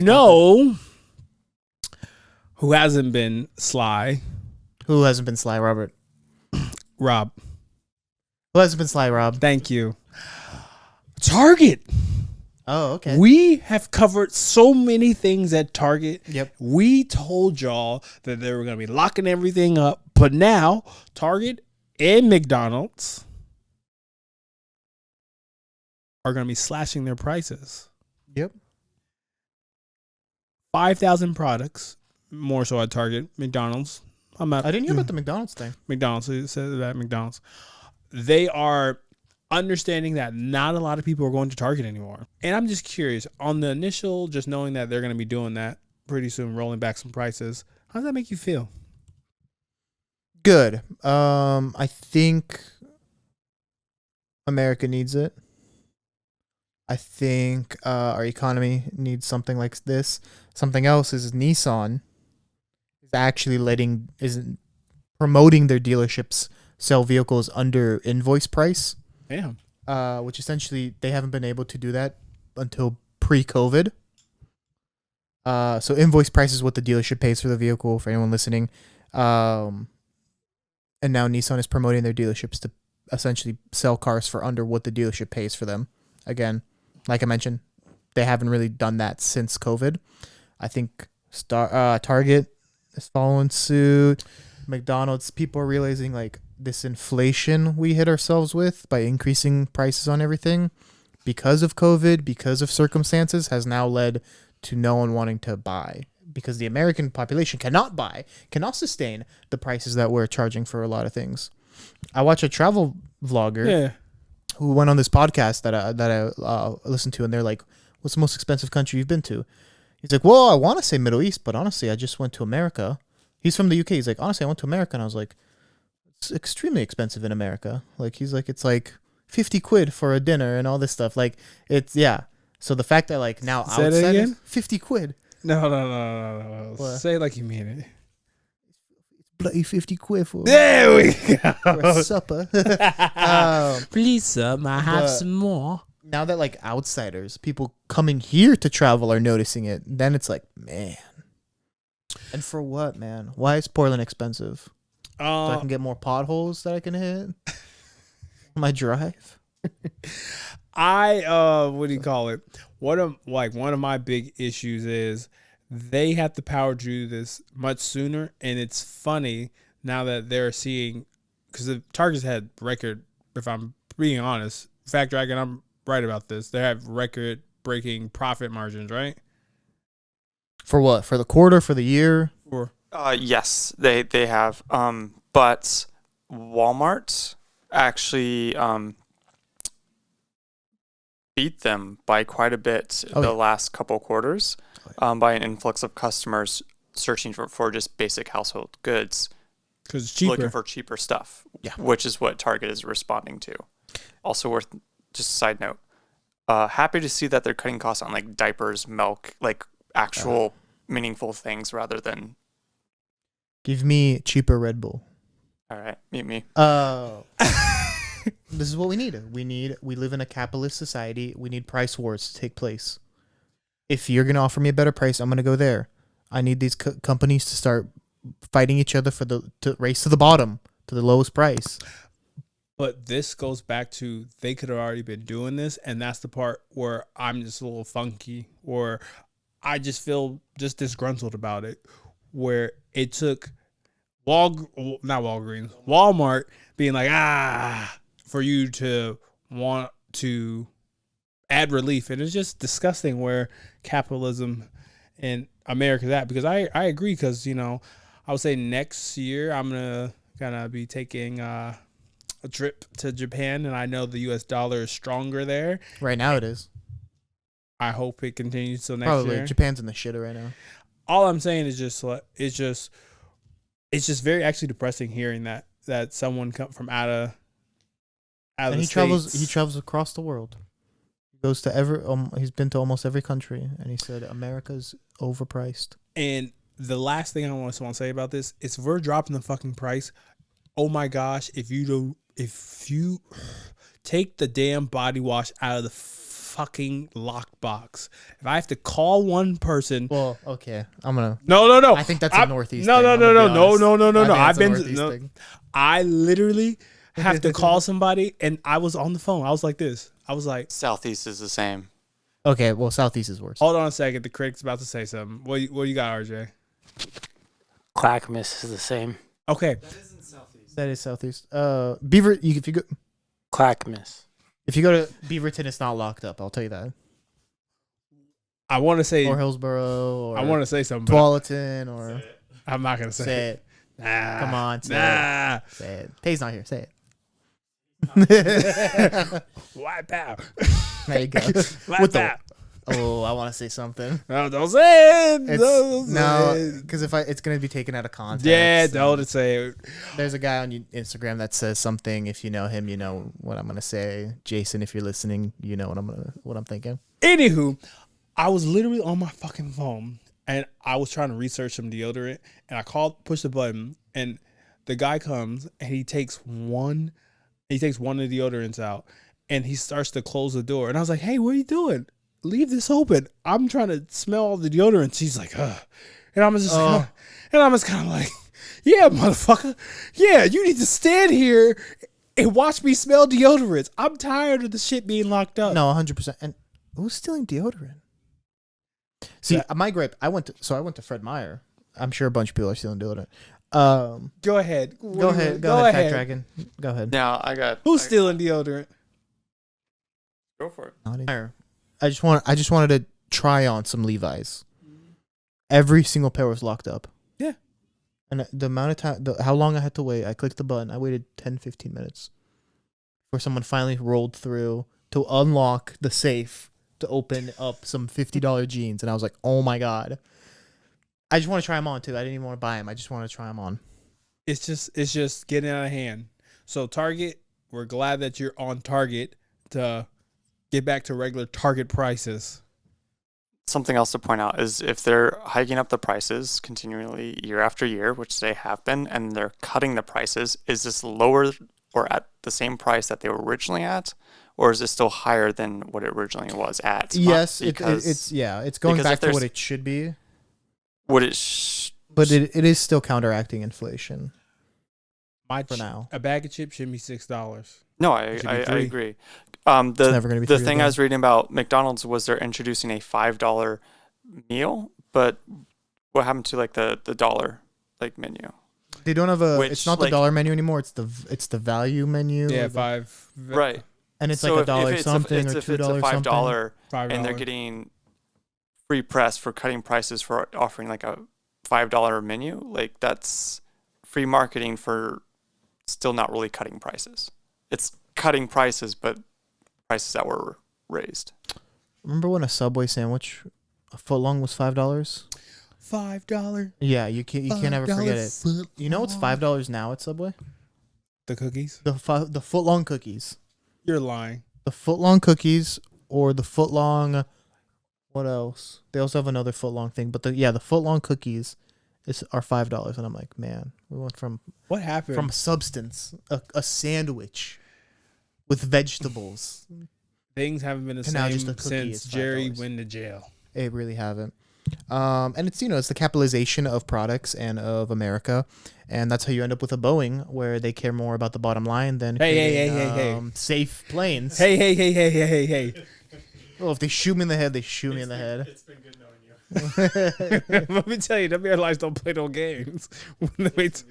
No, who hasn't been sly? Who hasn't been sly, Robert? Rob. Who hasn't been sly, Rob? Thank you. Target. Oh, okay. We have covered so many things at Target. Yep. We told y'all that they were going to be locking everything up, but now Target and McDonald's are going to be slashing their prices. Yep. 5,000 products, more so at Target. McDonald's. I didn't hear about the McDonald's thing. McDonald's. It said that McDonald's. They are understanding that not a lot of people are going to Target anymore. And I'm just curious, on the initial, just knowing that they're going to be doing that pretty soon, rolling back some prices, how does that make you feel? Good. I think America needs it. I think our economy needs something like this. Something else is Nissan is actually isn't promoting their dealerships sell vehicles under invoice price. Damn. Which essentially they haven't been able to do that until pre-COVID. So invoice price is what the dealership pays for the vehicle, for anyone listening. And now Nissan is promoting their dealerships to essentially sell cars for under what the dealership pays for them. Again, like I mentioned, they haven't really done that since COVID. I think Target is following suit. McDonald's, people are realizing like this inflation we hit ourselves with by increasing prices on everything because of COVID, because of circumstances, has now led to no one wanting to buy because the American population cannot sustain the prices that we're charging for a lot of things. I watch a travel vlogger who went on this podcast that I listened to, and they're like, "What's the most expensive country you've been to?" He's like, "Well, I want to say Middle East, but honestly, I just went to America." He's from the UK. He's like, "Honestly, I went to America," and I was like, "It's extremely expensive in America." Like, he's like, "It's like 50 quid for a dinner and all this stuff." Like, it's So the fact that like now Say that again? 50 quid. No. What? Say it like you mean it. Bloody 50 quid for There we go. a supper. Please, sir, may I have some more? Now that like outsiders, people coming here to travel are noticing it, then it's like, man. And for what, man? Why is Portland expensive? So I can get more potholes that I can hit on my drive. What do you call it? One of my big issues is they have the power to do this much sooner, and it's funny now that they're seeing, because the Target's had record, if I'm being honest, Fact Dragon, I'm right about this. They have record-breaking profit margins, right? For what? For the quarter? For the year? Yes, they have. But Walmart actually beat them by quite a bit the last couple quarters by an influx of customers searching for just basic household goods. Because it's cheaper. Looking for cheaper stuff, which is what Target is responding to. Also worth, just a side note, happy to see that they're cutting costs on like diapers, milk, like actual meaningful things rather than... Give me cheaper Red Bull. All right, meet me. This is what we need. We live in a capitalist society. We need price wars to take place. If you're going to offer me a better price, I'm going to go there. I need these companies to start fighting each other to race to the bottom, to the lowest price. But this goes back to, they could have already been doing this, and that's the part where I'm just a little funky, or I just feel just disgruntled about it, where it took Walmart being like, for you to want to add relief. And it's just disgusting where capitalism in America is at, because I agree, because, I would say next year I'm gonna be taking a trip to Japan, and I know the US dollar is stronger there. Right now it is. I hope it continues till next Probably. year. Japan's in the shitter right now. All I'm saying is it's just very actually depressing hearing that someone come from out of and the he States. He travels across the world. He goes to he's been to almost every country, and he said America's overpriced. And the last thing I want to say about this is, if we're dropping the fucking price, oh my gosh, if you take the damn body wash out of the fucking lockbox. If I have to call one person, Well, okay. I'm gonna. no. I think that's a I'm- Northeast. No, thing, no, I'm no, gonna no, be no, honest. no, no, no, I no. think I've that's a been. Northeast No, thing. I literally have to call somebody, and I was on the phone. I was like this. I was like, Southeast is the same. Okay, well, Southeast is worse. hold on a second. The critic's about to say something. What you got, RJ? Clackamas is the same. Okay. That is Southeast. Beaver. If you go Clackamas. to Beaverton, it's not locked up. I'll tell you that. I want to say. Or Hillsboro. Or I want to say something, but Tualatin. Or I'm not gonna say, say it. Nah, Come on, say nah. it. Say it. Tay's not here. Say it. Wipe out. There you go. Wipe With the- out. Oh, I want to say something. No, don't say it. It's, Don't say no, it. because it's gonna be taken out of context. Yeah, and don't say it. There's a guy on Instagram that says something. If you know him, you know what I'm gonna say. Jason, if you're listening, you know what I'm thinking. Anywho, I was literally on my fucking phone and I was trying to research some deodorant and I push the button and the guy comes and he takes one of the deodorants out and he starts to close the door. And I was like, hey, what are you doing? Leave this open. I'm trying to smell all the deodorants. He's like, ugh. And I'm just kind of like, yeah, motherfucker. Yeah, you need to stand here and watch me smell deodorants. I'm tired of the shit being locked up. No, 100%. And who's stealing deodorant? See, my gripe. I went to Fred Meyer. I'm sure a bunch of people are stealing deodorant. Go ahead. Go ahead, Fat Dragon. Go ahead. Now Who's stealing deodorant? Go for it. Meyer. I just wanted to try on some Levi's. Every single pair was locked up. Yeah. And the amount of time, how long I had to wait, I clicked the button. I waited 10, 15 minutes before someone finally rolled through to unlock the safe to open up some $50 jeans. And I was like, oh my God. I just want to try them on too. I didn't even want to buy them. I just want to try them on. It's just getting out of hand. So Target, we're glad that you're on Target to get back to regular Target prices. Something else to point out is if they're hiking up the prices continually year after year, which they have been, and they're cutting the prices, is this lower or at the same price that they were originally at? Or is it still higher than what it originally was at? Yes, Because it's going because back if to there's- what it should be, would it but it is still counteracting inflation My for now. A bag of chips should be $6. No, It should be I $3. agree. It's never going to be The $3 thing again. I was reading about McDonald's was they're introducing a $5 meal, but what happened to like the dollar like menu? They don't have which, it's not the like- dollar menu anymore. It's the value menu. Yeah, or the- Right. And it's So like if $1 it's something or if it's $2 a something. $5 $5. and they're getting free press for cutting prices for offering like a $5 menu, like that's free marketing for still not really cutting prices. It's cutting prices, but prices that were raised. Remember when a Subway sandwich, a foot long, was $5? $5. Yeah, you can't ever forget it. You know what's $5 now at Subway? The cookies? The foot long cookies. You're lying. The foot long cookies or the foot long. What else? They also have another foot long thing, but the foot long cookies are $5, and I'm like, man, we went from What happened? a substance, a sandwich with vegetables. Things haven't been the And now same just a cookie since is Jerry $5. went to jail. It really haven't. And it's it's the capitalization of products and of America, and that's how you end up with a Boeing where they care more about the bottom line than Hey, creating, safe planes. Hey. Well, if they shoot me in the head, they shoot me in the head. It's been good knowing you. Let me tell you, them airlines don't play no games. Wait,